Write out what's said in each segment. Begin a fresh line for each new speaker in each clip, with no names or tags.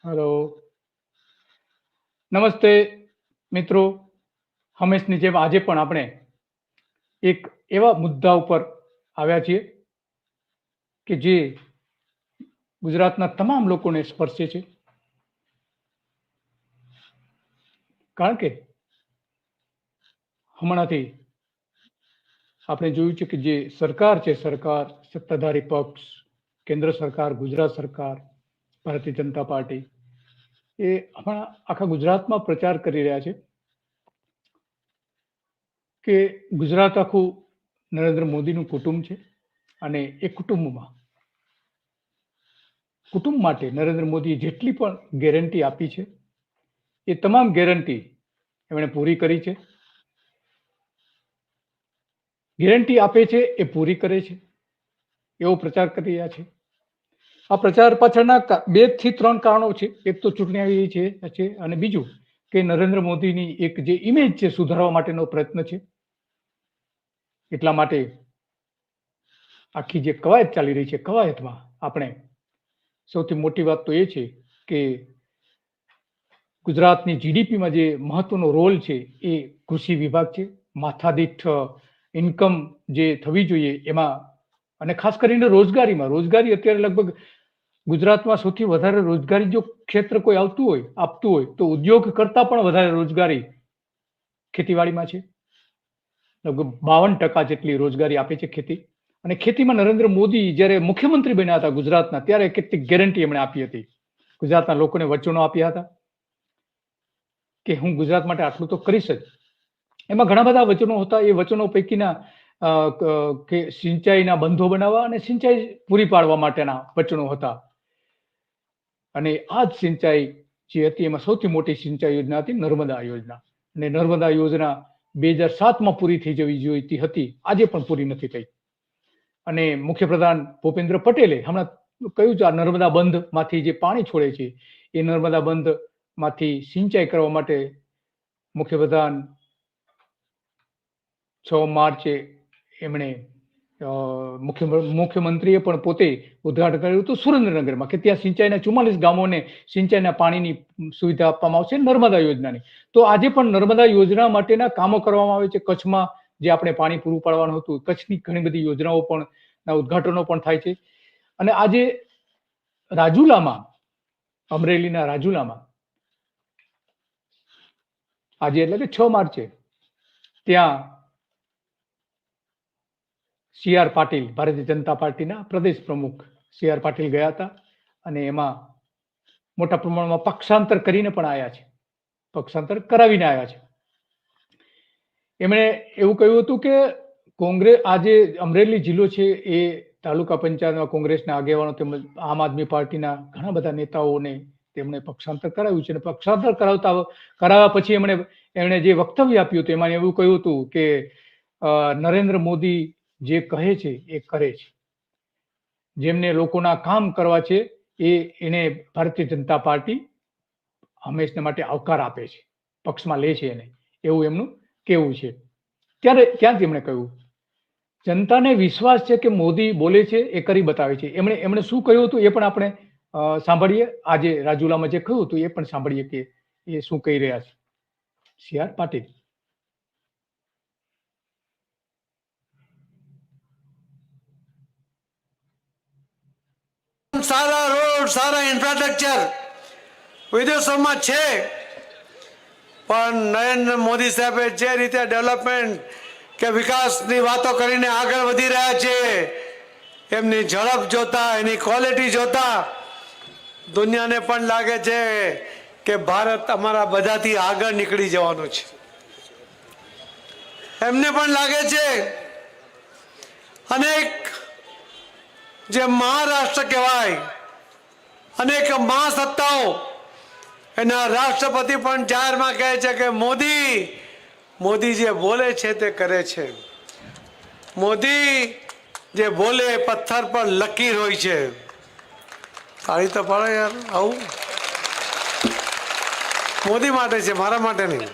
Hello, નમસ્તે મિત્રો. હંમેશની જેમ આજે પણ આપણે એક એવા મુદ્દા ઉપર આવ્યા છીએ કે જે ગુજરાતના તમામ લોકોને સ્પર્શે છે. કારણ કે હમણાંથી આપણે જોયું છે કે જે સરકાર છે, સરકાર, સત્તાધારી પક્ષ, કેન્દ્ર સરકાર, ગુજરાત સરકાર, ભારતીય જનતા પાર્ટી એ હમણાં આખા ગુજરાતમાં પ્રચાર કરી રહ્યા છે કે ગુજરાત આખું નરેન્દ્ર મોદીનું કુટુંબ છે અને એ કુટુંબ માટે નરેન્દ્ર મોદીએ જેટલી પણ ગેરંટી આપી છે એ તમામ ગેરંટી એમણે પૂરી કરી છે. ગેરંટી આપે છે એ પૂરી કરે છે એવો પ્રચાર કરી રહ્યા છે. આ પ્રચાર પાછળના 2 થી 3 કારણો છે. એક તો ચૂંટણી આવી છે અને બીજું કે નરેન્દ્ર મોદીની એક જે ઇમેજ છે સુધારવા માટેનો પ્રયત્ન છે. એટલા માટે આખી જે કવાયત ચાલી રહી છે, કવાયતમાં આપણે સૌથી મોટી વાત તો એ છે કે ગુજરાતની જીડીપીમાં જે મહત્વનો રોલ છે એ કૃષિ વિભાગ છે. માથાદીઠ ઇન્કમ જે થવી જોઈએ એમાં, અને ખાસ કરીને રોજગારી અત્યારે લગભગ ગુજરાતમાં સૌથી વધારે રોજગારી જો ક્ષેત્ર કોઈ આપતું હોય તો ઉદ્યોગ કરતા પણ વધારે રોજગારી ખેતીવાડીમાં છે. લગભગ 52% જેટલી રોજગારી આપે છે ખેતી. અને ખેતીમાં નરેન્દ્ર મોદી જ્યારે મુખ્યમંત્રી બન્યા હતા ગુજરાતના, ત્યારે કેટલીક ગેરંટી એમણે આપી હતી. ગુજરાતના લોકોને વચનો આપ્યા હતા કે હું ગુજરાત માટે આટલું તો કરીશ જ. એમાં ઘણા બધા વચનો હતા. એ વચનો પૈકીના કે સિંચાઈના બંધો બનાવવા અને સિંચાઈ પૂરી પાડવા માટેના વચનો હતા. અને આ જ સિંચાઈ જે હતી એમાં સૌથી મોટી સિંચાઈ યોજના હતી નર્મદા યોજના. અને નર્મદા યોજના 2007માં પૂરી થઈ જવી જોઈતી હતી, આજે પણ પૂરી નથી થઈ. અને મુખ્યપ્રધાન ભૂપેન્દ્ર પટેલે હમણાં કહ્યું છે આ નર્મદા બંધમાંથી જે પાણી છોડે છે એ નર્મદા બંધમાંથી સિંચાઈ કરવા માટે મુખ્યપ્રધાન 6 માર્ચે એમણે મુખ્યમંત્રીએ પણ પોતે ઉદ્ઘાટન કર્યું હતું સુરેન્દ્રનગરમાં, કે ત્યાં સિંચાઈના 44 ગામોને સિંચાઈના પાણીની સુવિધા આપવામાં આવશે નર્મદા યોજનાની. તો આજે પણ નર્મદા યોજના માટેના કામો કરવામાં આવે છે. કચ્છમાં જે આપણે પાણી પૂરું પાડવાનું હતું, કચ્છની ઘણી બધી યોજનાઓ પણ ઉદ્ઘાટનો પણ થાય છે. અને આજે રાજુલામાં, અમરેલીના રાજુલામાં આજે એટલે કે 6 માર્ચે ત્યાં સી.આર. પાટીલ, ભારતીય જનતા પાર્ટીના પ્રદેશ પ્રમુખ સી.આર. પાટીલ ગયા હતા અને એમાં મોટા પ્રમાણમાં પક્ષાંતર કરીને પણ આવ્યા છે, પક્ષાંતર કરાવીને આવ્યા છે. એમણે એવું કહ્યું હતું કે કોંગ્રેસ, આજે અમરેલી જિલ્લો છે એ તાલુકા પંચાયતમાં કોંગ્રેસના આગેવાનો તેમજ આમ આદમી પાર્ટીના ઘણા બધા નેતાઓને તેમણે પક્ષાંતર કરાવ્યું છે. અને પક્ષાંતર કરાવ્યા પછી એમણે જે વક્તવ્ય આપ્યું હતું એમાં એવું કહ્યું હતું કે નરેન્દ્ર મોદી જે કહે છે એ કરે છે. જેમને લોકોના કામ કરવા છે એને ભારતીય જનતા પાર્ટી હંમેશા માટે આવકાર આપે છે, પક્ષમાં લે છે એને, એવું એમનું કહેવું છે. ત્યાંથી એમણે કહ્યું જનતાને વિશ્વાસ છે કે મોદી બોલે છે એ કરી બતાવે છે. એમણે શું કહ્યું હતું એ પણ આપણે સાંભળીએ. આજે રાજુલામાં જે કહ્યું હતું એ પણ સાંભળીએ કે એ શું કહી રહ્યા છે સી.આર. પાટીલ.
સારા રોડ, સારા ઇન્ફ્રાસ્ટ્રક્ચર વિદેશોમાં છે, પણ નરેન્દ્ર મોદી સાહેબે જે રીતે ડેવલપમેન્ટ કે વિકાસની વાતો કરીને આગળ વધી રહ્યા છે, એમની ઝડપ જોતા, એની ક્વોલિટી જોતા દુનિયાને પણ લાગે છે કે ભારત અમારા બધાથી આગળ નીકળી જવાનું છે. એમને પણ લાગે છે અનેક જે મહારાષ્ટ્ર કહેવાય, અનેક મહાસત્તાઓ, એના રાષ્ટ્રપતિ પણ જાહેરમાં કહે છે કે મોદી જે બોલે છે તે કરે છે. મોદી જે બોલે પથ્થર પર લકીર હોય છે. તાળી તો પાડો યાર. આવું મોદી માટે છે, મારા માટે નહીં.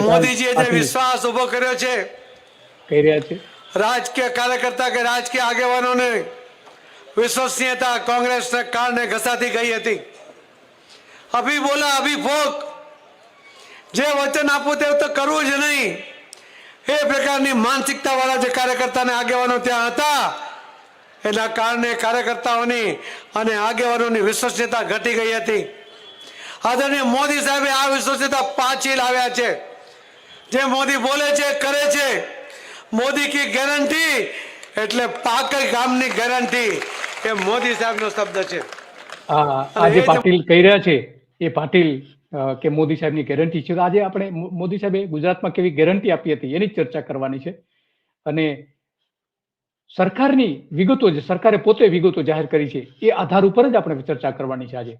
મોદીજીએ જે વિશ્વાસ ઉભો કર્યો છે
કહી રહ્યા છે
રાજકીય કાર્યકર્તા કે રાજકીય આગેવાનોને વિશ્વસનીયતા કોંગ્રેસને કારણે ઘસાતી ગઈ હતી. અભી બોલા અભી ભોગ, જે વચન આપું તે તો કરવું જ નહીં, એ પ્રકારની માનસિકતા વાળા જે કાર્યકર્તા અને આગેવાનો ત્યાં હતા, એના કારણે કાર્યકર્તાઓની અને આગેવાનોની વિશ્વસનીયતા ઘટી ગઈ હતી. આદરણીય મોદી સાહેબે આ વિશ્વસનીયતા પાછી લાવ્યા છે. જે મોદી બોલે છે કરે છે, મોદી કી ગેરંટી એટલે પાકર ગામની ગેરંટી, એ મોદી સાહેબનો શબ્દ છે.
આજે પાટીલ કહી રહ્યા છે એ પાટીલ કે મોદી સાહેબની ગેરંટી છે. તો આજે આપણે મોદી સાહેબે ગુજરાતમાં કેવી ગેરંટી આપી હતી એની ચર્ચા કરવાની છે. અને સરકારની વિગતો, જે સરકારે પોતે વિગતો જાહેર કરી છે, એ આધાર ઉપર જ આપણે ચર્ચા કરવાની છે. આજે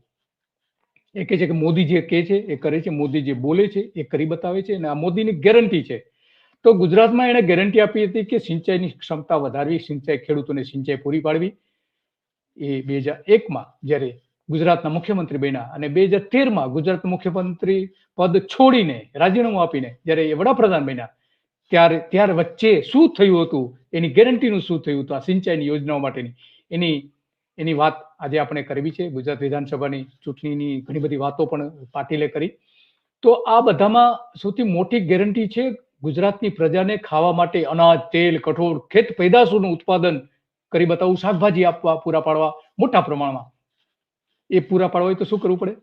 એ કહે છે કે મોદી જે કહે છે એ કરે છે, મોદી જે બોલે છે એ કરી બતાવે છે, અને આ મોદીની ગેરંટી છે. તો ગુજરાતમાં એણે ગેરંટી આપી હતી કે સિંચાઈની ક્ષમતા વધારવી, સિંચાઈ, ખેડૂતોને સિંચાઈ પૂરી પાડવી. એ 2001માં જ્યારે ગુજરાતના મુખ્યમંત્રી બન્યા અને 2013માં ગુજરાતના મુખ્યમંત્રી પદ છોડીને રાજીનામું આપીને જ્યારે એ વડાપ્રધાન બન્યા, ત્યારે વચ્ચે શું થયું હતું, એની ગેરંટીનું શું થયું હતું, આ સિંચાઈની યોજનાઓ માટેની એની વાત આજે આપણે કરવી છે. ગુજરાત વિધાનસભાની ચૂંટણીની ઘણી બધી વાતો પણ પાટીલે કરી. તો આ બધામાં સૌથી મોટી ગેરંટી છે ગુજરાતની પ્રજાને ખાવા માટે અનાજ, તેલ, કઠોળ, ખેત પેદાશોનું ઉત્પાદન કરી બતાવવું, શાકભાજી આપવા, પૂરા પાડવા મોટા પ્રમાણમાં. એ પૂરા પાડવા હોય તો શું કરવું પડે?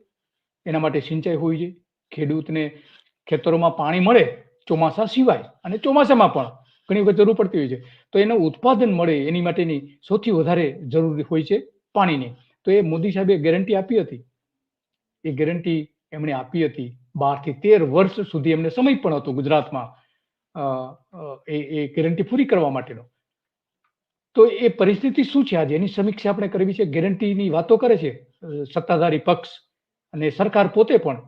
એના માટે સિંચાઈ હોવી જોઈએ. ખેડૂતને ખેતરોમાં પાણી મળે ચોમાસા સિવાય, અને ચોમાસામાં પણ ઘણી વખત જરૂર પડતી હોય છે. તો એનું ઉત્પાદન મળે એની માટેની સૌથી વધારે જરૂરી હોય છે પાણીની. તો એ મોદી સાહેબે ગેરંટી આપી હતી. એ ગેરંટી એમણે આપી હતી. 12 થી 13 વર્ષ સુધી એમને સમય પણ હતો ગુજરાતમાં એ ગેરંટી પૂરી કરવા માટેનો. તો એ પરિસ્થિતિ શું છે આજે, એની સમીક્ષા આપણે કરવી છે. ગેરંટીની વાતો કરે છે સત્તાધારી પક્ષ અને સરકાર પોતે પણ.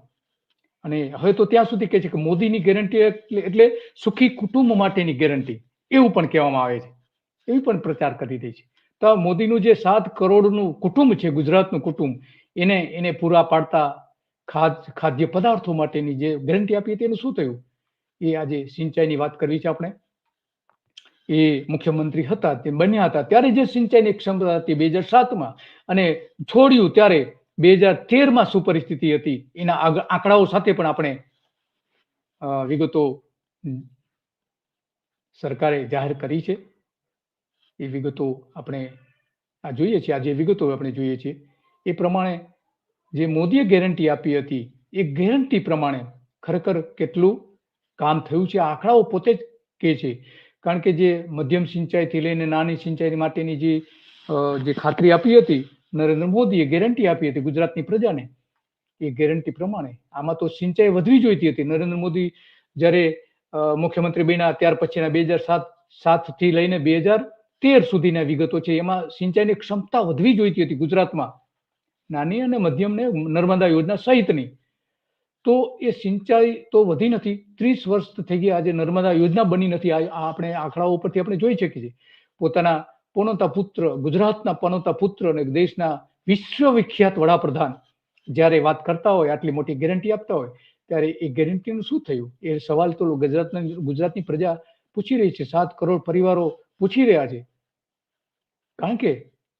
અને હવે તો ત્યાં સુધી કહે છે કે મોદીની ગેરંટી એટલે સુખી કુટુંબ માટેની ગેરંટી, એવું પણ કહેવામાં આવે છે. એવી પણ પ્રચાર કરી રહી છે. તો મોદીનું જે 7 કરોડનું કુટુંબ છે, ગુજરાતનું કુટુંબ, એને પૂરા પાડતા ખાદ્ય પદાર્થો માટેની જે ગેરંટી આપી હતી, એનું શું થયું? એ આજે સિંચાઈની વાત કરવી છે આપણે. એ મુખ્યમંત્રી હતા, તે બન્યા હતા ત્યારે જે સિંચાઈની ક્ષમતા હતી 2007માં, અને છોડ્યું ત્યારે 2013માં શું પરિસ્થિતિ હતી, એના આંકડાઓ સાથે પણ આપણે વિગતો સરકારે જાહેર કરી છે. એ વિગતો આપણે જોઈએ છીએ. આજે વિગતો આપણે જોઈએ છીએ એ પ્રમાણે જે મોદીએ ગેરંટી આપી હતી, એ ગેરંટી પ્રમાણે ખરેખર કેટલું કામ થયું છે આંકડાઓ પોતે જ કહે છે. કારણ કે જે મધ્યમ સિંચાઈથી લઈને નાની સિંચાઈ માટેની જે ખાતરી આપી હતી નરેન્દ્ર મોદીએ, ગેરંટી આપી હતી ગુજરાતની પ્રજાને, એ ગેરંટી પ્રમાણે આમાં તો સિંચાઈ વધવી જોઈતી હતી. નરેન્દ્ર મોદી જ્યારે મુખ્યમંત્રી બન્યા ત્યાર પછીના 2007 થી લઈને 2013 સુધીના વિગતો છે, એમાં સિંચાઈની ક્ષમતા વધવી જોઈતી હતી ગુજરાતમાં, નાની અને મધ્યમ ને નર્મદા યોજના સહિતની. તો એ સિંચાઈ તો વધી નથી. 30 વર્ષ થઈ ગયા, આજે નર્મદા યોજના બની નથી. આપણે આંકડાઓ ઉપરથી આપણે જોઈ શકીએ છીએ. પોતાના પનોતા પુત્ર, ગુજરાતના પનોતા પુત્ર અને દેશના વિશ્વવિખ્યાત વડાપ્રધાન જ્યારે વાત કરતા હોય, આટલી મોટી ગેરંટી આપતા હોય, ત્યારે એ ગેરંટીનું શું થયું? એ સવાલ તો ગુજરાતની પ્રજા પૂછી રહી છે. 7 કરોડ પરિવારો પૂછી રહ્યા છે. કારણ કે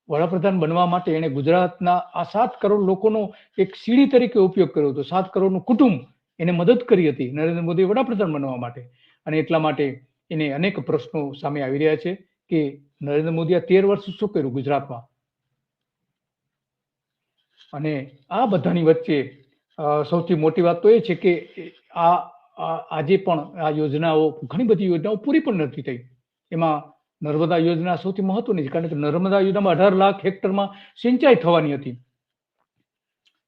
વડાપ્રધાન બનવા માટે એને ગુજરાતના આ 7 કરોડ લોકોનો એક સીડી તરીકે ઉપયોગ કર્યો હતો. 7 કરોડનું કુટુંબ એને મદદ કરી હતી નરેન્દ્ર મોદી વડાપ્રધાન બનવા માટે. અને એટલા માટે એને અનેક પ્રશ્નો સામે આવી રહ્યા છે કે નરેન્દ્ર મોદીએ 13 વર્ષ શું કર્યું ગુજરાતમાં. અને આ બધાની વચ્ચે સૌથી મોટી વાત તો એ છે કે આજે પણ આ યોજનાઓ, ઘણી બધી યોજનાઓ પૂરી પણ નથી થઈ. એમાં નર્મદા યોજના સૌથી મહત્વની છે. કારણ કે નર્મદા યોજનામાં 18 લાખ હેક્ટરમાં સિંચાઈ થવાની હતી.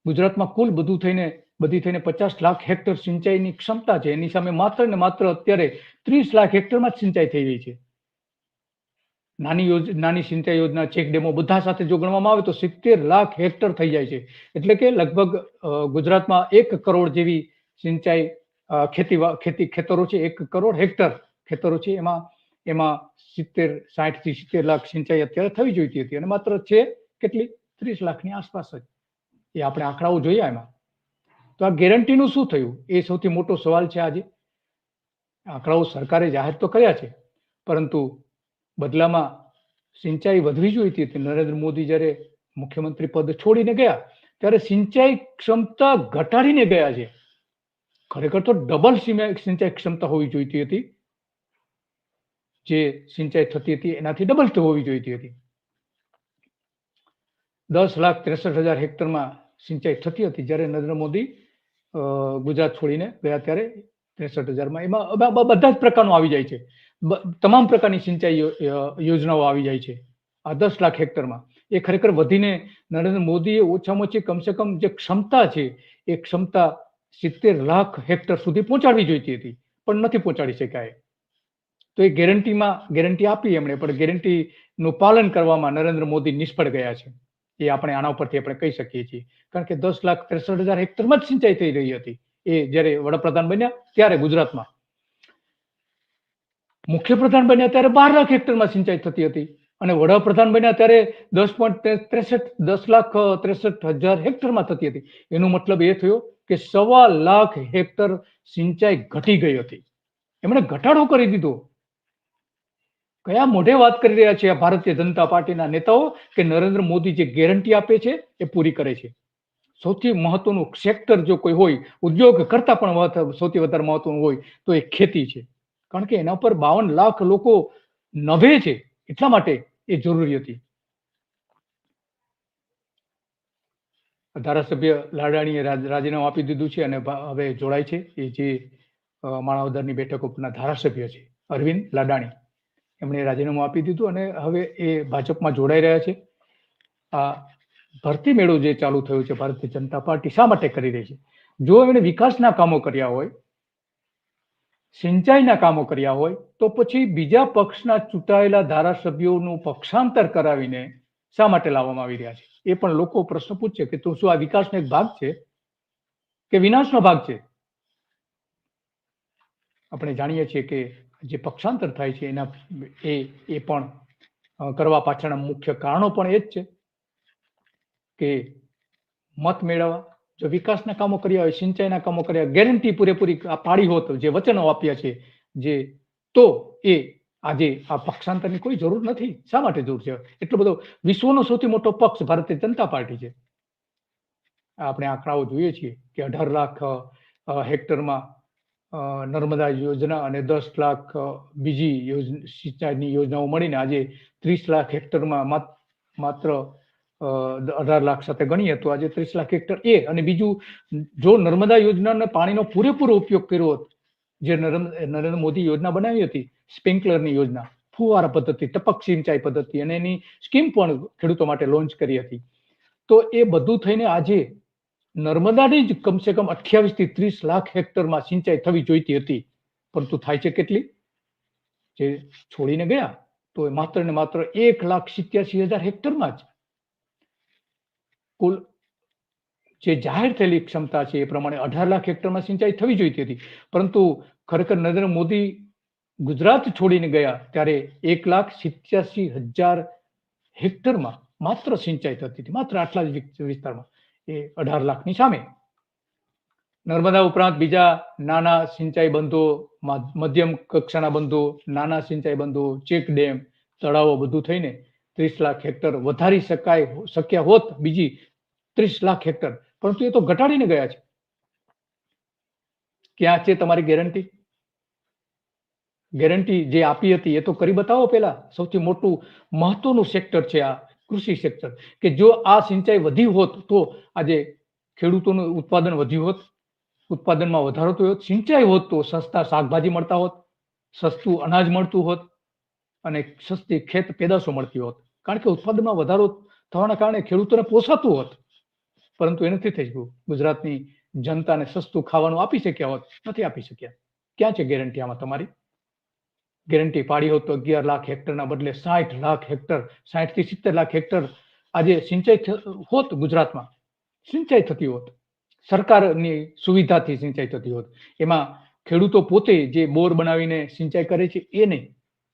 ગુજરાતમાં કુલ બધી થઈને 50 લાખ હેક્ટર સિંચાઈની ક્ષમતા છે. એની સામે માત્ર ને માત્ર અત્યારે 30 લાખ હેક્ટરમાં જ સિંચાઈ થઈ રહી છે. નાની સિંચાઈ યોજના, ચેક ડેમો બધા સાથે જો ગણવામાં આવે તો 70 લાખ હેક્ટર થઈ જાય છે. એટલે કે લગભગ ગુજરાતમાં 1 કરોડ જેવી સિંચાઈ ખેતરો છે. 1 કરોડ હેક્ટર ખેતરો છે. એમાં 60 થી 70 લાખ સિંચાઈ અત્યારે થવી જોઈતી હતી, અને માત્ર છે કેટલી? 30 લાખની આસપાસ જ. એ આપણે આંકડાઓ જોયા એમાં. તો આ ગેરંટીનું શું થયું? એ સૌથી મોટો સવાલ છે આજે. આંકડાઓ સરકારે જાહેર તો કર્યા છે, પરંતુ બદલામાં સિંચાઈ વધવી જોઈતી હતી. નરેન્દ્ર મોદી જ્યારે મુખ્યમંત્રી પદ છોડીને ગયા ત્યારે સિંચાઈ ક્ષમતા ઘટાડીને ગયા છે. ખરેખર તો ડબલ સિંચાઈ ક્ષમતા હોવી જોઈતી હતી. જે સિંચાઈ થતી હતી એનાથી ડબલ હોવી જોઈતી હતી. 10,63,000 હેક્ટરમાં સિંચાઈ થતી હતી જ્યારે નરેન્દ્ર મોદી ગુજરાત છોડીને ગયા ત્યારે 63,000માં એમાં બધા જ પ્રકારનું આવી જાય છે. તમામ પ્રકારની સિંચાઈ યોજનાઓ આવી જાય છે આ 10 લાખ હેક્ટરમાં. એ ખરેખર વધીને નરેન્દ્ર મોદીએ ઓછામાં ઓછી કમસે કમ જે ક્ષમતા છે એ ક્ષમતા 70 લાખ હેક્ટર સુધી પહોંચાડવી જોઈતી હતી, પણ નથી પહોંચાડી શક્યા. તો એ ગેરંટી આપી એમણે, પણ ગેરંટીનું પાલન કરવામાં નરેન્દ્ર મોદી નિષ્ફળ ગયા છે. એ આપણે આના ઉપરથી આપણે કહી શકીએ છીએ. કારણ કે 10,63,000 હેક્ટરમાં જ સિંચાઈ થઈ રહી હતી એ જ્યારે વડાપ્રધાન બન્યા ત્યારે ગુજરાતમાં. મુખ્યપ્રધાન બન્યા ત્યારે 12 લાખ હેક્ટરમાં સિંચાઈ થતી હતી અને વડાપ્રધાન બન્યા ત્યારે 10,63,000 હેક્ટરમાં થતી હતી. એનો મતલબ એ થયો કે 1.25 લાખ હેક્ટર સિંચાઈ ઘટી ગઈ હતી. એમણે ઘટાડો કરી દીધો. કયા મોઢે વાત કરી રહ્યા છે આ ભારતીય જનતા પાર્ટીના નેતાઓ કે નરેન્દ્ર મોદી જે ગેરંટી આપે છે એ પૂરી કરે છે. સૌથી મહત્વનું સેક્ટર જો કોઈ હોય, ઉદ્યોગ કરતા પણ સૌથી વધારે મહત્વનું હોય તો એ ખેતી છે. કારણ કે એના પર 52 લાખ લોકો નભે છે, એટલા માટે એ જરૂરી હતી. ધારાસભ્ય લાડાણીએ રાજીનામું આપી દીધું છે અને હવે જોડાય છે. એ જે માણાવદરની બેઠક ઉપરના ધારાસભ્ય છે અરવિંદ લાડાણી, એમણે રાજીનામું આપી દીધું અને હવે એ ભાજપમાં જોડાઈ રહ્યા છે. આ ભરતી મેળો જે ચાલુ થયો છે ભારતીય જનતા પાર્ટી શા માટે કરી રહી છે? જો એમણે વિકાસના કામો કર્યા હોય, સિંચાઈના કામો કર્યા હોય, તો પછી બીજા પક્ષના ચૂંટાયેલા ધારાસભ્યોનું પક્ષાંતર કરાવીને શા માટે લાવવામાં આવી રહ્યા છે? એ પણ લોકો પ્રશ્ન પૂછશે કે તો શું આ વિકાસનો એક ભાગ છે કે વિનાશનો ભાગ છે? આપણે જાણીએ છીએ કે જે પક્ષાંતર થાય છે એના એ પણ કરવા પાછળના મુખ્ય કારણો પણ એ જ છે કે મત મેળવવા. જો વિકાસના કામો કર્યા હોય, સિંચાઈના કામો કર્યા, ગેરંટી પૂરેપૂરી પાડી હોત, જે વચનો આપ્યા છે, જે તો એ આજે આ પક્ષાંતરની કોઈ જરૂર નથી. શા માટે જરૂર છે? એટલો બધો વિશ્વનો સૌથી મોટો પક્ષ ભારતીય જનતા પાર્ટી છે. આપણે આંકડાઓ જોઈએ છીએ કે 18 લાખ હેક્ટરમાં નર્મદા યોજના અને 10 લાખ બીજી સિંચાઈની યોજનાઓ મળીને આજે 30 લાખ હેક્ટરમાં માત્ર 18 લાખ સાથે ગણીએ તો આજે 30 લાખ હેક્ટર એ. અને બીજું, જો નર્મદા યોજનાને પાણીનો પૂરેપૂરો ઉપયોગ કર્યો હોત, જે નરેન્દ્ર મોદી યોજના બનાવી હતી, સ્પ્રિંકલરની યોજના, ફુવારા પદ્ધતિ, ટપક સિંચાઈ પદ્ધતિ, અને એની સ્કીમ પણ ખેડૂતો માટે લોન્ચ કરી હતી, તો એ બધું થઈને આજે નર્મદાની જ કમસે કમ 28 થી 30 લાખ હેક્ટરમાં સિંચાઈ થવી જોઈતી હતી, પરંતુ થાય છે કેટલી? જે છોડીને ગયા તો એ માત્ર ને માત્ર 1,87,000 હેક્ટરમાં જ. કુલ જે જાહેર થયેલી ક્ષમતા છે એ પ્રમાણે 18 લાખ હેક્ટરમાં સિંચાઈ થવી જોઈતી હતી, પરંતુ ખરેખર નરેન્દ્ર મોદી ગુજરાત છોડીને ગયા ત્યારે 1,87,000 હેક્ટરમાં માત્ર સિંચાઈ થતી હતી, માત્ર આટલા જ વિસ્તારમાં, એ 18 લાખની સામે. નર્મદા ઉપરાંત બીજા નાના સિંચાઈ બંધો, મધ્યમ કક્ષાના બંધો, નાના સિંચાઈ બંધો, ચેક ડેમ, તળાવો બધું થઈને 30 લાખ હેક્ટર વધારી શક્યા હોત, બીજી 30 લાખ હેક્ટર, પરંતુ એ તો ઘટાડીને ગયા છે. ક્યાં છે તમારી ગેરંટી? ગેરંટી જે આપી હતી એ તો કરી બતાવો પેલા. સૌથી મોટું મહત્વનું સેક્ટર છે આ કૃષિ સેક્ટર, કે જો આ સિંચાઈ વધી હોત તો આજે ખેડૂતોનું ઉત્પાદન વધ્યું હોત, ઉત્પાદનમાં વધારો થયો હોત, સિંચાઈ હોત તો સસ્તા શાકભાજી મળતા હોત, સસ્તું અનાજ મળતું હોત અને સસ્તી ખેત પેદાશો મળતી હોત. કારણ કે ઉત્પાદનમાં વધારો થવાના કારણે ખેડૂતોને પોસાતું હોત, પરંતુ એ નથી થઈ ગયું. ગુજરાતની જનતાને સસ્તું ખાવાનું આપી શક્યા હોત, નથી આપી શક્યા. ક્યાં છે ગેરંટી આમાં તમારી? ગેરંટી પાડી હોત તો 11 લાખ હેક્ટરના બદલે 60 લાખ હેક્ટર, 60 થી 70 લાખ હેક્ટર આજે સિંચાઈ હોત, ગુજરાતમાં સિંચાઈ થતી હોત, સરકારની સુવિધાથી સિંચાઈ થતી હોત. એમાં ખેડૂતો પોતે જે બોર બનાવીને સિંચાઈ કરે છે એ નહીં,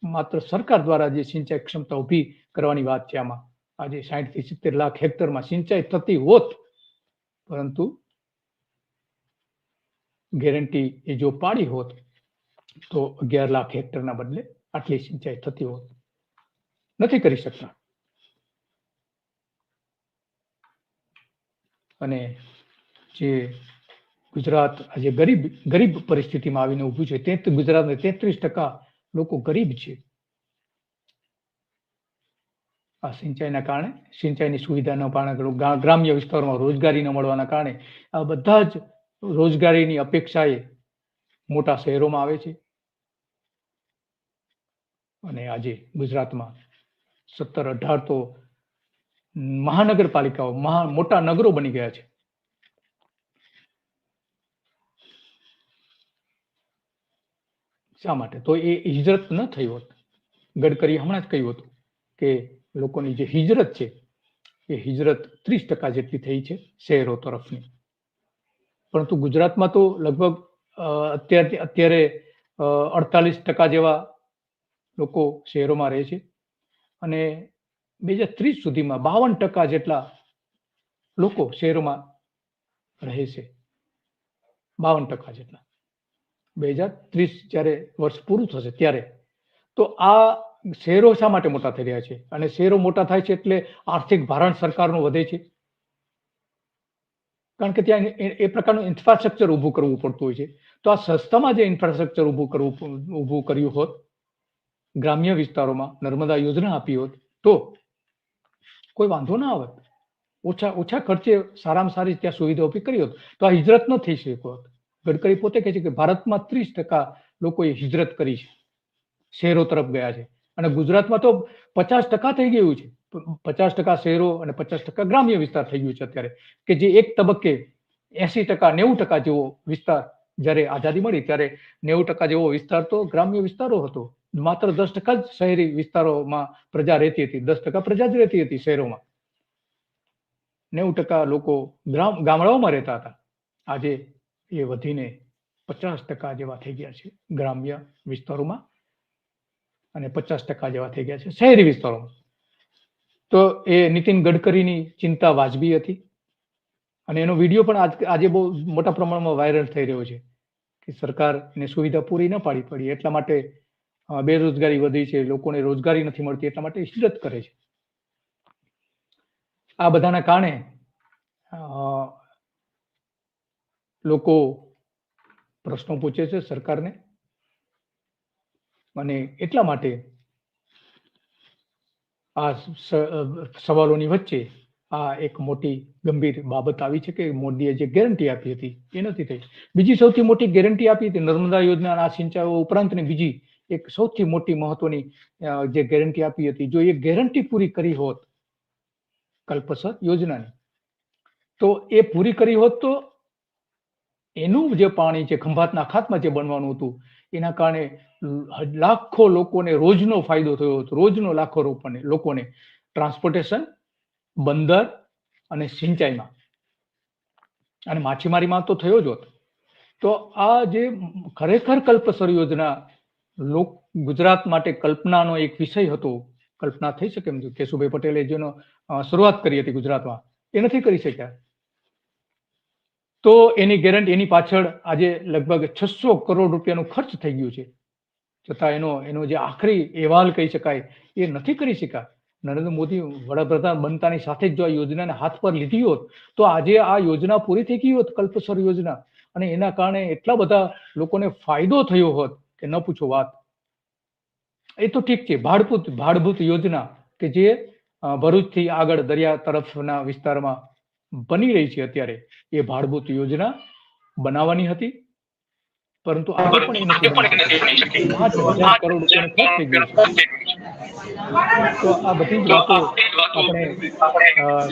માત્ર સરકાર દ્વારા જે સિંચાઈ ક્ષમતા ઊભી કરવાની વાત છે. આમાં આજે 60 થી 70 લાખ હેક્ટરમાં સિંચાઈ થતી હોત, પરંતુ ગેરંટી એ જો પાડી હોત તો 11 લાખ હેક્ટરના બદલે આટલી સિંચાઈ થતી હોત. નથી કરી શકતા. અને જે ગુજરાત આજે ગરીબ પરિસ્થિતિમાં આવીને ઊભું છે, તે ગુજરાતના 33% લોકો ગરીબ છે. આ સિંચાઈના કારણે, સિંચાઈની સુવિધા ન કારણે, ગ્રામ્ય વિસ્તારોમાં રોજગારી ન મળવાના કારણે આ બધા જ રોજગારીની અપેક્ષાએ મોટા શહેરોમાં આવે છે. અને આજે ગુજરાતમાં 17-18 તો મહાનગરપાલિકાઓ, મોટા નગરો બની ગયા છે. શા માટે? તો એ હિજરત ન થઈ હોત. ગડકરી હમણાં જ કહ્યું હતું કે લોકોની જે હિજરત છે એ હિજરત 30% જેટલી થઈ છે શહેરો તરફની. પરંતુ ગુજરાતમાં તો લગભગ અત્યારે 48% જેવા લોકો શહેરોમાં રહે છે અને 2030 સુધીમાં 52% જેટલા લોકો શહેરોમાં રહે છે. 52% જેટલા 2030 જ્યારે વર્ષ પૂરું થશે ત્યારે. તો આ શહેરો શા માટે મોટા થઈ રહ્યા છે? અને શહેરો મોટા થાય છે એટલે આર્થિક ભારણ સરકારનું વધે છે, કારણ કે ત્યાં એ પ્રકારનું ઇન્ફ્રાસ્ટ્રક્ચર ઊભું કરવું પડતું હોય છે. તો આ સંસ્થામાં જે ઇન્ફ્રાસ્ટ્રક્ચર ઊભું કર્યું હોત, ગ્રામ્ય વિસ્તારોમાં નર્મદા યોજના આપી હોત, તો કોઈ વાંધો ના આવત. ઓછા ખર્ચે સારામાં સારી ત્યાં સુવિધા ઊભી કરી હોત તો આ હિજરત ન થઈ શકે હોત. ગડકરી પોતે કહે છે કે ભારતમાં 30% લોકોએ હિજરત કરી છે, શહેરો તરફ ગયા છે. અને ગુજરાતમાં તો 50% થઈ ગયું છે. 50% શહેરો અને 50% ગ્રામ્ય વિસ્તાર થઈ ગયું છે અત્યારે, કે જે એક તબક્કે 80%, 90% જેવો વિસ્તાર, જ્યારે આઝાદી મળી ત્યારે 90% જેવો વિસ્તાર તો ગ્રામ્ય વિસ્તારો હતો. માત્ર 10% જ શહેરી વિસ્તારોમાં પ્રજા રહેતી હતી, 10% પ્રજા જ રહેતી હતી શહેરોમાં. 90% લોકો ગામડાઓમાં રહેતા હતા. આજે એ વધીને 50% જેવા થઈ ગયા છે ગ્રામ્ય વિસ્તારોમાં અને 50% જેવા થઈ ગયા છે શહેરી વિસ્તારોમાં. તો એ નીતિન ગડકરીની ચિંતા વાજબી હતી અને એનો વિડીયો પણ આજે બહુ મોટા પ્રમાણમાં વાયરલ થઈ રહ્યો છે કે સરકારને સુવિધા પૂરી ન પાડી પડી, એટલા માટે બેરોજગારી વધી છે, લોકોને રોજગારી નથી મળતી, એટલા માટે હિજરત કરે છે. આ બધાના કારણે લોકો પ્રશ્નો પૂછે છે સરકારને અને એટલા માટે આ સવાલોની વચ્ચે આ એક મોટી ગંભીર બાબત આવી છે કે મોદીએ જે ગેરંટી આપી હતી એ નથી થઈ. બીજી સૌથી મોટી ગેરંટી આપી હતી નર્મદા યોજનાના સિંચાઈઓ ઉપરાંતની બીજી એક સૌથી મોટી મહત્વની જે ગેરંટી આપી હતી, જો એ ગેરંટી પૂરી કરી હોત કલ્પસર યોજનાની, તો એ પૂરી કરી હોત તો એનું જે પાણી છે ખંભાતના અખાતમાં જે બનવાનું હતું એના કારણે લાખો લોકોને રોજનો ફાયદો થયો હતો. રોજનો લાખો લોકોને ટ્રાન્સપોર્ટેશન, બંદર અને સિંચાઈમાં અને માછીમારીમાં તો થયો જ હોત. તો આ જે ખરેખર કલ્પસર યોજના ગુજરાત માટે કલ્પનાનો એક વિષય હતો, કલ્પના થઈ શકે એમ કેશુભાઈ પટેલે જેનો શરૂઆત કરી હતી ગુજરાતમાં, એ નથી કરી શક્યા. તો એની ગેરંટી, એની પાછળ આજે લગભગ 600 કરોડ રૂપિયાનું ખર્ચ થઈ ગયું છે, છતાં એનો જે આખરી અહેવાલ કહી શકાય એ નથી કરી શક્યા. નરેન્દ્ર મોદી વડાપ્રધાન બનતાની સાથે જ જો આ યોજનાને હાથ પર લીધી હોત તો આજે આ યોજના પૂરી થઈ ગઈ હોત, કલ્પસર યોજના, અને એના કારણે એટલા બધા લોકોને ફાયદો થયો હોત કે ન પૂછો વાત. એ તો ઠીક છે, ભાડભૂત યોજના કે જે ભરૂચથી આગળ દરિયા તરફના વિસ્તારમાં બની રહી છે અત્યારે, એ ભાડભૂત યોજના બનાવવાની હતી, પરંતુ આજે પણ એ નથી બની શકી. 5,000 કરોડ રૂપિયાનો ખર્ચ થઈ ગયો છે. તો આ બધી જ વાતો આપણે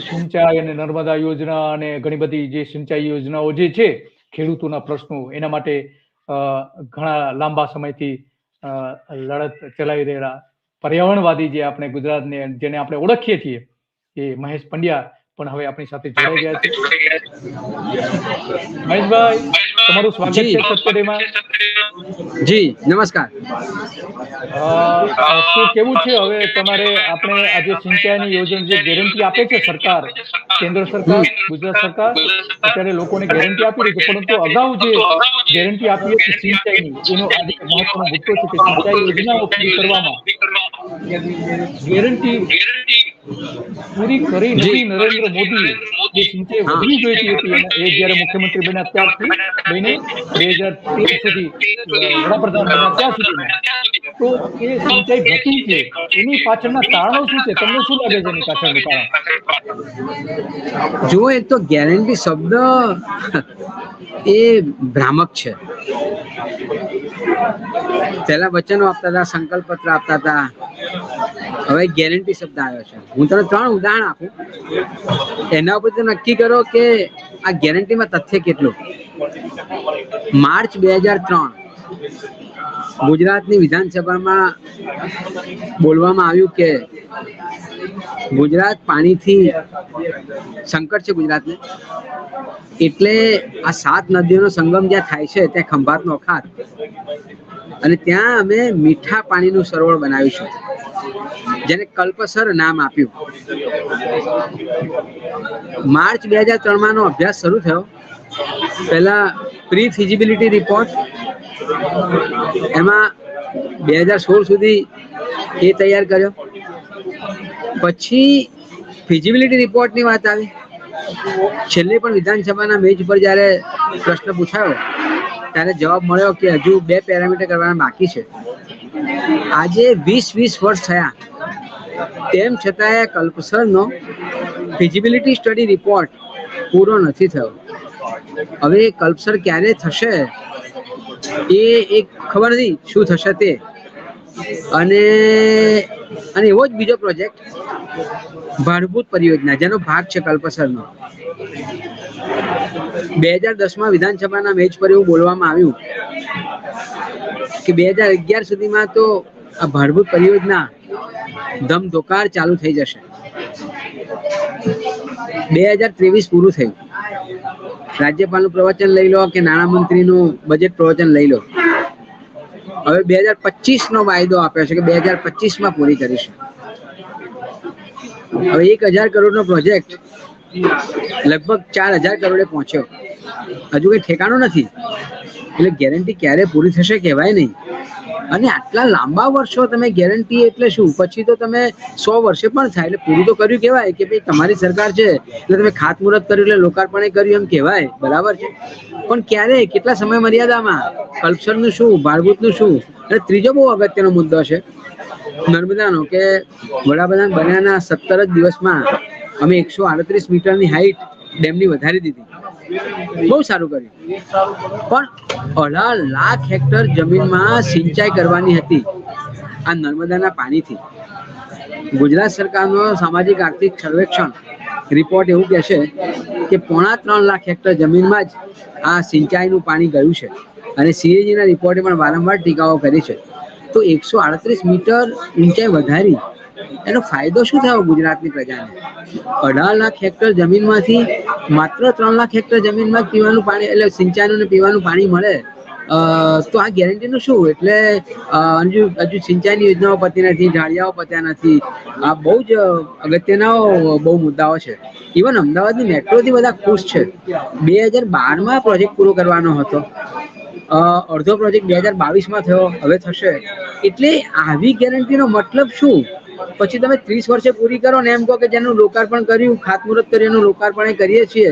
સિંચાઈ અને નર્મદા યોજના અને ઘણી બધી જે સિંચાઈ યોજનાઓ જે છે, ખેડૂતોના પ્રશ્નો, એના માટે ઘણા લાંબા સમયથી લડત ચલાવી રહેલા પર્યાવરણવાદી જે આપણે ગુજરાતને જેને આપણે ઓળખીએ છીએ એ મહેશ પંડ્યા પણ હવે આપણી સાથે જોડાઈ ગયા છે. મહેશભાઈ, તમારું સ્વાગત છે સત્યડેમાં.
જી નમસ્કાર.
શું કેવું છે હવે તમારે આપણે આજે સિંચાઈની યોજના જે ગેરંટી આપે છે સરકાર, કેન્દ્ર સરકાર, ગુજરાત સરકાર અત્યારે લોકોને ગેરંટી આપી રહી છે, પરંતુ અગાઉ જે ગેરંટી આપી હતી સિંચાઈની, એનો આજે મહત્વનો મુદ્દો છે કે સિંચાઈ યોજનાઓ પૂરી કરવામાં ગેરંટી પૂરી કરી નથી નરેન્દ્ર મોદીએ. જે સિંચાઈ વધવી જોઈતી હતી અને એ જ્યારે મુખ્યમંત્રી બન્યા ત્યારથી લઈને 2013 સુધી વડાપ્રધાન બન્યા ત્યાં સુધીમાં, તો એ સિંચાઈ ઘટી છે, એની પાછળના કારણો શું છે? તમને શું લાગે છે એની પાછળનું કારણ?
જો એક તો ગેરંટી શબ્દ એ ભ્રામક છે. પહેલા વચનો આપતા હતા, સંકલ્પ પત્ર આપતા હતા, હવે ગેરંટી શબ્દ આવ્યો છે. હું તને 3 ઉદાહરણ આપું, એના ઉપર નક્કી કરો કે આ ગેરંટીમાં તથ્ય કેટલું. માર્ચ 2003 ગુજરાતની વિધાનસભામાં બોલવામાં આવ્યું કે ગુજરાત પાણીથી સંકટ છે ગુજરાતને, એટલે આ 7 નદીઓનો સંગમ જ્યાં થાય છે ત્યાં ખંભાતનો અખાત, અને ત્યાં અમે મીઠા પાણીનું સરોવર બનાવીશું, જેને કલ્પસર નામ આપ્યું. માર્ચ 2003 નો અભ્યાસ શરૂ થયો. પહેલા પ્રી ફિઝિબિલિટી રિપોર્ટ, એમાં 2016 સુધી એ તૈયાર કર્યો. પછી ફિઝિબિલિટી રિપોર્ટની વાત આવી. છેલ્લે પણ વિધાનસભાના મેજ પર જ્યારે પ્રશ્ન પૂછાયો ત્યારે જવાબ મળ્યો કે હજુ 2 પેરામીટર કરવાના બાકી છે. આજે 20 વર્ષ થયા, તેમ છતાં કલ્પસરનો ફિઝિબિલિટી સ્ટડી રિપોર્ટ પૂરો નથી થયો. હવે કલ્પસર ક્યારે થશે એ એક ખબર નથી શું થશે તે. અને એવો જ બીજો પ્રોજેક્ટ ભાડભૂત પરિયોજના, જેનો ભાગ છે કલ્પસરનો. 2010 વિધાનસભાના મેચ પર એવું બોલવામાં આવ્યું કે 2011 સુધીમાં તો આ ભાડભૂત પરિયોજના ધમધોકાર ચાલુ થઈ જશે. 2023 પૂરું થયું. રાજ્યપાલનું પ્રવચન લઈ લો કે નાણામંત્રીનું બજેટ પ્રવચન લઈ લો, હવે 2025 નો વાયદો આપ્યો છે કે 2025 પૂરી કરીશું. હવે 1000 કરોડનો પ્રોજેક્ટ લગભગ 4000 કરોડે પહોંચ્યો, હજુ કઈ ઠેકાણું નથી. એટલે ગેરંટી ક્યારે પૂરી થશે કહેવાય નહીં. અને આટલા લાંબા વર્ષો તમે ગેરંટી એટલે શું? પછી તો તમે 100 વર્ષે પણ થાય એટલે પૂરું તો કર્યું કહેવાય કે ભાઈ તમારી સરકાર છે એટલે તમે ખાતમુહૂર્ત કર્યું એટલે લોકાર્પણે કર્યું એમ કહેવાય, બરાબર છે. પણ ક્યારે, કેટલા સમય મર્યાદામાં? કલ્પસરનું શું, ભાડભૂતનું શું? અને ત્રીજો બહુ અગત્યનો મુદ્દો છે નર્મદાનો, કે વડાપ્રધાન બન્યાના 17 જ દિવસમાં અમે 138 મીટરની હાઈટ ડેમની વધારી દીધી. બહુ સારું કર્યું. પણ 18 લાખ હેક્ટર જમીનમાં સિંચાઈ કરવાની હતી આ નર્મદાના પાણીથી. ગુજરાત સરકારનો સામાજિક આર્થિક સર્વેક્ષણ રિપોર્ટ એવું કહે છે કે 3.25 લાખ હેક્ટર જમીનમાં જ આ સિંચાઈનું પાણી ગયું છે. અને સીએજીના રિપોર્ટે પણ વારંવાર ટીકાઓ કરી છે. તો 138 મીટર ઊંચાઈ વધારી, એનો ફાયદો શું થયો ગુજરાતની પ્રજાને? 18 લાખ હેક્ટર જમીનમાંથી માત્ર 3 લાખ હેક્ટર જમીનમાં જ પીવાનું પાણી, એટલે સિંચાઈનું ને પીવાનું પાણી મળે. તો આ ગેરંટીનું શું? એટલે હજુ સિંચાઈની યોજનાઓ પતી નથી, ઢાળિયાઓ પત્યા નથી. આ બહુ જ અગત્યના બહુ મુદ્દાઓ છે. ઇવન અમદાવાદની મેટ્રોથી બધા ખુશ છે. 2012 પ્રોજેક્ટ પૂરો કરવાનો હતો, અડધો પ્રોજેક્ટ 2022 થયો, હવે થશે. એટલે આવી ગેરંટીનો મતલબ શું? પછી તમે 30 વર્ષે પૂરી કરો ને એમ કહો કે જેનું લોકાર્પણ કર્યું, ખાતમુહૂર્ત કર્યું, એનું લોકાર્પણ કરીએ છીએ,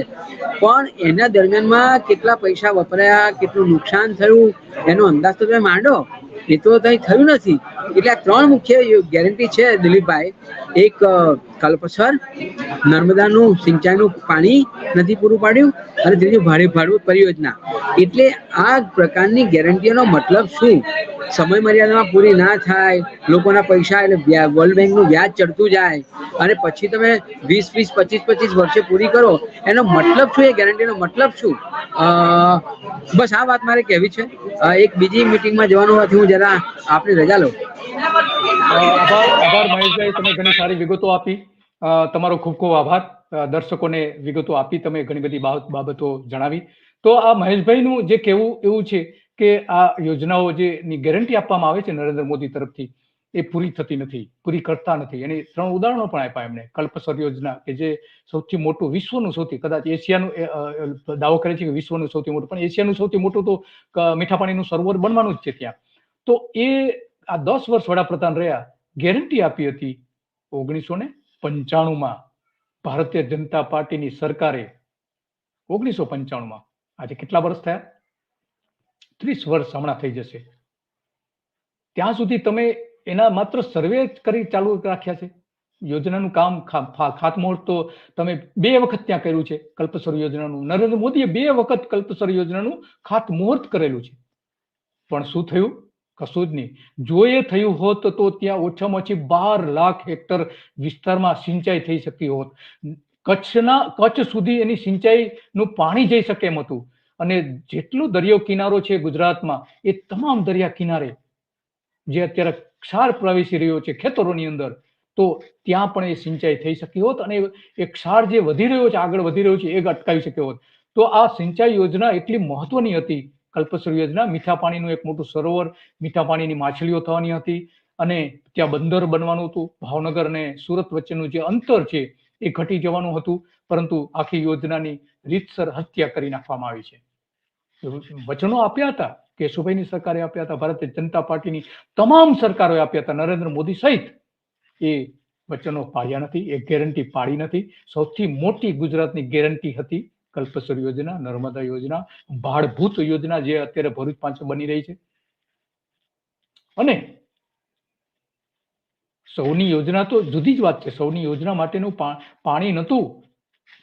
પણ એના દરમિયાનમાં કેટલા પૈસા વપરાયા, કેટલું નુકસાન થયું, એનો અંદાજ તો તમે માંડો. એ તો કંઈ થયું નથી. એટલે આ 3 મુખ્ય ગેરંટી છે દિલીપભાઈ. એક કલ્પસર, નર્મદાનું સિંચાઈનું પાણી નથી પૂરું પાડ્યું, અને ત્રીજું ભાડભૂત પરિયોજના. એટલે આ પ્રકારની ગેરંટીઓનો મતલબ શું? સમય મર્યાદામાં પૂરી ના થાય, લોકોના પૈસા એટલે વર્લ્ડ બેંકનું વ્યાજ ચડતું જાય, અને પછી તમે 20, 25 વર્ષે પૂરી કરો, એનો મતલબ શું? એ ગેરંટીનો મતલબ શું? બસ આ વાત મારે કહેવી છે. એક બીજી મીટિંગમાં જવાનું હોવાથી હું જરા આપની રજા લઉં.
આભાર મહેશભાઈ, તમે ઘણી સારી વિગતો આપી. તમારો ખૂબ ખૂબ આભાર. દર્શકોને વિગતો આપી, તમે ઘણી બધી બાબતો જણાવી. તો આ મહેશભાઈનું જે કહેવું એવું છે કે આ યોજનાઓ જે ની ગેરંટી આપવામાં આવે છે નરેન્દ્ર મોદી તરફથી એ પૂરી થતી નથી, પૂરી કરતા નથી. એની 3 ઉદાહરણો પણ આપ્યા એમણે. કલ્પસર યોજના કે જે સૌથી મોટું, વિશ્વનું સૌથી, કદાચ એશિયાનું દાવો કરે છે કે વિશ્વનું સૌથી મોટું, પણ એશિયાનું સૌથી મોટું તો મીઠા પાણીનું સરોવર બનવાનું જ છે ત્યાં. તો એ આ 10 વર્ષ વડાપ્રધાન રહ્યા, ગેરંટી આપી હતી 1995માં ભારતીય જનતા પાર્ટીની સરકારે. 1995માં. આજે કેટલા વર્ષ થયા? 30 વર્ષ હમણાં થઈ જશે. ત્યાં સુધી તમે એના માત્ર સર્વે કરી ચાલુ રાખ્યા છે. યોજનાનું કામ ખાતમુહૂર્ત તો તમે 2 વખત ત્યાં કર્યું છે. કલ્પસર યોજનાનું નરેન્દ્ર મોદીએ 2 વખત કલ્પસર યોજનાનું ખાતમુહૂર્ત કરેલું છે. પણ શું થયું? કશું જ નહીં. જો એ થયું હોત તો ત્યાં ઓછામાં ઓછી 12 લાખ હેક્ટર વિસ્તારમાં સિંચાઈ થઈ શકી હોત. કચ્છ સુધી એની સિંચાઈનું પાણી જઈ શકે એમ હતું. અને જેટલો દરિયો કિનારો છે ગુજરાતમાં, એ તમામ દરિયા કિનારે જે અત્યારે ક્ષાર પ્રવેશી રહ્યો છે ખેતરોની અંદર, તો ત્યાં પણ એ સિંચાઈ થઈ શકી હોત અને એ ક્ષાર જે વધી રહ્યો છે, આગળ વધી રહ્યો છે, એ અટકાવી શક્યો હોત. તો આ સિંચાઈ યોજના એટલી મહત્વની હતી. કલ્પસર યોજના, મીઠા પાણીનું એક મોટું સરોવર, મીઠા પાણીની માછલીઓ થવાની હતી અને ત્યાં બંદર બનવાનું હતું. ભાવનગર અને સુરત વચ્ચેનું જે અંતર છે એ ઘટી જવાનું હતું. પરંતુ આખી યોજનાની રીતસર હત્યા કરી નાખવામાં આવી છે. વચનો આપ્યા હતા, કેશુભાઈની સરકારે આપ્યા હતા, ભારતીય જનતા પાર્ટીની તમામ સરકારોએ આપ્યા હતા, નરેન્દ્ર મોદી સહિત. એ વચનો પાળ્યા નથી, એ ગેરંટી પાડી નથી. સૌથી મોટી ગુજરાતની ગેરંટી હતી કલ્પસર યોજના, નર્મદા યોજના, ભાડભૂત યોજના જે અત્યારે ભરૂચ પાસે બની રહી છે. અને સૌની યોજના તો જુદી જ વાત છે. સૌની યોજના માટેનું પાણી નહોતું.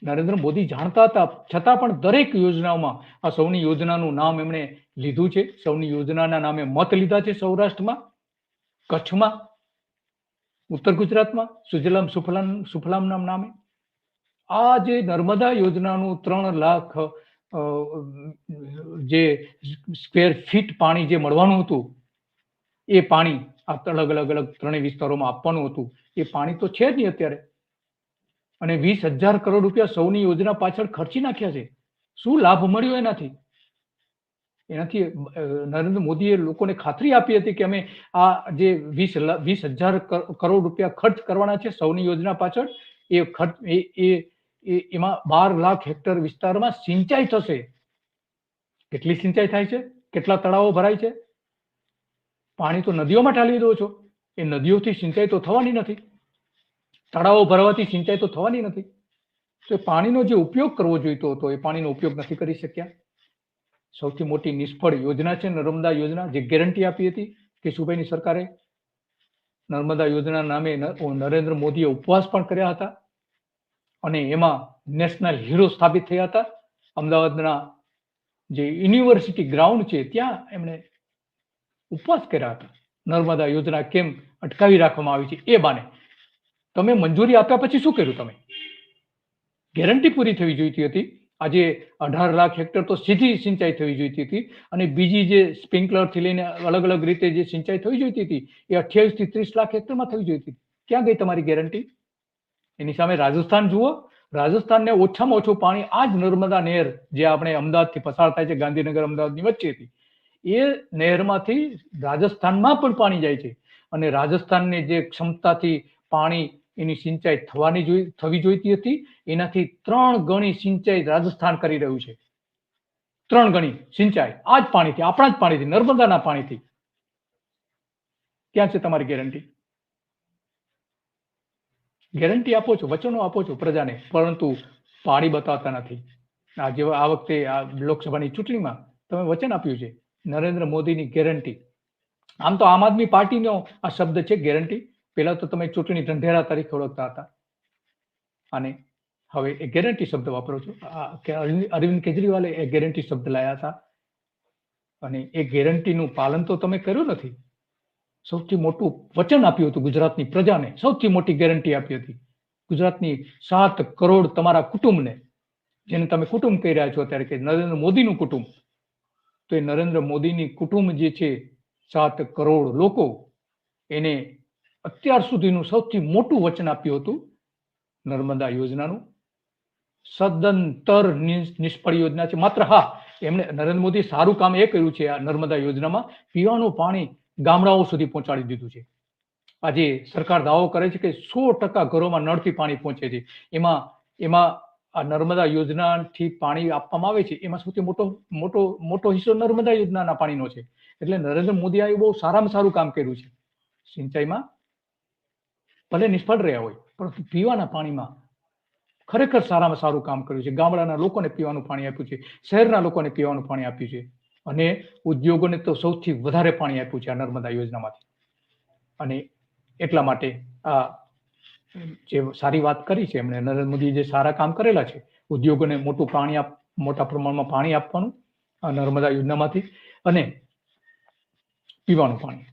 નરેન્દ્ર મોદી જાણતા હતા, છતાં પણ દરેક યોજનાઓમાં આ સૌની યોજનાનું નામ એમણે લીધું છે. સૌની યોજનાના નામે મત લીધા છે સૌરાષ્ટ્રમાં, કચ્છમાં, ઉત્તર ગુજરાતમાં, સુજલામ સુફલામના નામે. આ જે નર્મદા યોજનાનું 3 લાખ જે સ્ક્વેર ફીટ પાણી જે મળવાનું હતું, એ પાણી અલગ અલગ ત્રણેય વિસ્તારોમાં આપવાનું હતું. એ પાણી તો છે જ નહીં અત્યારે. અને 20,000 કરોડ રૂપિયા સૌની યોજના પાછળ ખર્ચી નાખ્યા છે. શું લાભ મળ્યો એનાથી? નરેન્દ્ર મોદીએ લોકોને ખાતરી આપી હતી કે અમે આ જે 20,000 કરોડ રૂપિયા ખર્ચ કરવાના છે સૌની યોજના પાછળ, એ ખર્ચ એમાં 12 લાખ હેક્ટર વિસ્તારમાં સિંચાઈ થશે. કેટલી સિંચાઈ થાય છે? કેટલા તળાવો ભરાય છે? પાણી તો નદીઓમાં ઠાલવી દો છો. એ નદીઓથી સિંચાઈ તો થવાની નથી. તળાવો ભરવાથી સિંચાઈ તો થવાની નથી. તો એ પાણીનો જે ઉપયોગ કરવો જોઈતો હતો, એ પાણીનો ઉપયોગ નથી કરી શક્યા. સૌથી મોટી નિષ્ફળ યોજના છે નર્મદા યોજના, જે ગેરંટી આપી હતી કેશુભાઈની સરકારે. નર્મદા યોજના નામે નરેન્દ્ર મોદીએ ઉપવાસ પણ કર્યા હતા અને એમાં નેશનલ હીરો સ્થાપિત થયા હતા. અમદાવાદના જે યુનિવર્સિટી ગ્રાઉન્ડ છે ત્યાં એમણે ઉપવાસ કર્યા હતા. નર્મદા યોજના કેમ અટકાવી રાખવામાં આવી છે એ બાને. તમે મંજૂરી આપ્યા પછી શું કર્યું? તમે ગેરંટી પૂરી થવી જોઈતી હતી. આજે 18 લાખ હેક્ટર તો સીધી સિંચાઈ થવી જોઈતી હતી અને બીજી જે સ્પ્રિંકલરથી લઈને અલગ અલગ રીતે જે સિંચાઈ થવી જોઈતી હતી એ 28 થી 30 લાખ હેક્ટરમાં થવી જોઈતી હતી. ક્યાં ગઈ તમારી ગેરંટી? એની સામે રાજસ્થાન જુઓ. રાજસ્થાનને ઓછામાં ઓછું પાણી આ જ નર્મદા નહેર જે આપણે અમદાવાદથી પસાર થાય છે, ગાંધીનગર અમદાવાદની વચ્ચેથી, એ નહેરમાંથી રાજસ્થાનમાં પણ પાણી જાય છે. અને રાજસ્થાનને જે ક્ષમતાથી પાણી એની સિંચાઈ થવી જોઈતી હતી, એનાથી 3 ગણી સિંચાઈ રાજસ્થાન કરી રહ્યું છે. 3 ગણી સિંચાઈ આ જ પાણીથી, આપણા જ પાણીથી, નર્મદાના પાણીથી. ક્યાં છે તમારી ગેરંટી? ગેરંટી આપો છો, વચનો આપો છો પ્રજાને, પરંતુ પાણી બતાવતા નથી. આ વખતે આ લોકસભાની ચૂંટણીમાં તમે વચન આપ્યું છે નરેન્દ્ર મોદીની ગેરંટી. આમ તો આમ આદમી પાર્ટીનો આ શબ્દ છે ગેરંટી. પહેલા તો તમે ચૂંટણી ઢંઢેરા તરીકે ઓળખતા હતા અને હવે એ ગેરંટી શબ્દ વાપરો છો. અરવિંદ કેજરીવાલે એ ગેરંટી શબ્દ લાયા હતા અને એ ગેરંટીનું પાલન તો તમે કર્યું નથી. સૌથી મોટું વચન આપ્યું હતું ગુજરાતની પ્રજાને, સૌથી મોટી ગેરંટી આપી હતી ગુજરાતની 7 કરોડ તમારા કુટુંબને, જેને તમે કુટુંબ કહી રહ્યા છો અત્યારે, કે નરેન્દ્ર મોદીનું કુટુંબ. તો એ નરેન્દ્ર મોદીની કુટુંબ જે છે 7 કરોડ લોકો, એને અત્યાર સુધીનું સૌથી મોટું વચન આપ્યું હતું નર્મદા યોજનાનું. સદંતર નિષ્ફળ યોજના છે. માત્ર હા, એમણે નરેન્દ્ર મોદી સારું કામ એ કર્યું છે આ નર્મદા યોજનામાં, પીવાનું પાણી ગામડાઓ સુધી પહોંચાડી દીધું છે. આજે સરકાર દાવો કરે છે કે 100% ઘરોમાં નળથી પાણી પહોંચે છે. એમાં આ નર્મદા યોજનાથી પાણી આપવામાં આવે છે, એમાં સૌથી મોટો હિસ્સો નર્મદા યોજનાના પાણીનો છે. એટલે નરેન્દ્ર મોદી આ બહુ સારામાં સારું કામ કર્યું છે. સિંચાઈમાં ભલે નિષ્ફળ રહ્યા હોય, પરંતુ પીવાના પાણીમાં ખરેખર સારામાં સારું કામ કર્યું છે. ગામડાના લોકોને પીવાનું પાણી આપ્યું છે, શહેરના લોકોને પીવાનું પાણી આપ્યું છે, અને ઉદ્યોગોને તો સૌથી વધારે પાણી આપ્યું છે આ નર્મદા યોજનામાંથી. અને એટલા માટે આ જે સારી વાત કરી છે એમણે, નરેન્દ્ર મોદીએ જે સારા કામ કરેલા છે, ઉદ્યોગોને મોટા પ્રમાણમાં પાણી આપવાનું આ નર્મદા યોજનામાંથી, અને પીવાનું પાણી.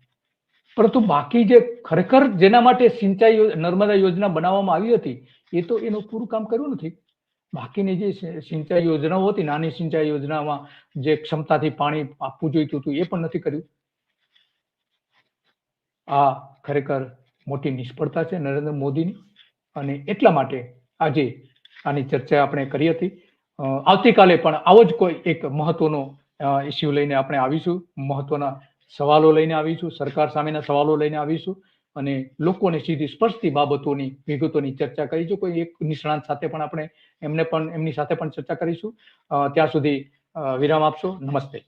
પરંતુ બાકી જે ખરેખર જેના માટે સિંચાઈ નર્મદા યોજના બનાવવામાં આવી હતી, એ તો એનું પૂરું કામ કર્યું નથી. બાકીની જે સિંચાઈ યોજનાઓ હતી, નાની સિંચાઈ યોજનામાં જે ક્ષમતાથી પાણી આપવું જોઈતું હતું, એ પણ નથી કર્યું. આ ખરેખર મોટી નિષ્ફળતા છે નરેન્દ્ર મોદીની, અને એટલા માટે આજે આની ચર્ચા આપણે કરી હતી. આવતીકાલે પણ આવો જ કોઈ એક મહત્વનો ઇસ્યુ લઈને આપણે આવીશું, મહત્વના સવાલો લઈને આવીશું, સરકાર સામેના સવાલો લઈને આવીશું, અને લોકોને સીધી સ્પર્શતી બાબતોની વિગતોની ચર્ચા કરીશું. કોઈ એક નિષ્ણાંત સાથે પણ આપણે એમની સાથે પણ ચર્ચા કરીશું. ત્યાં સુધી વિરામ આપશો. નમસ્તે.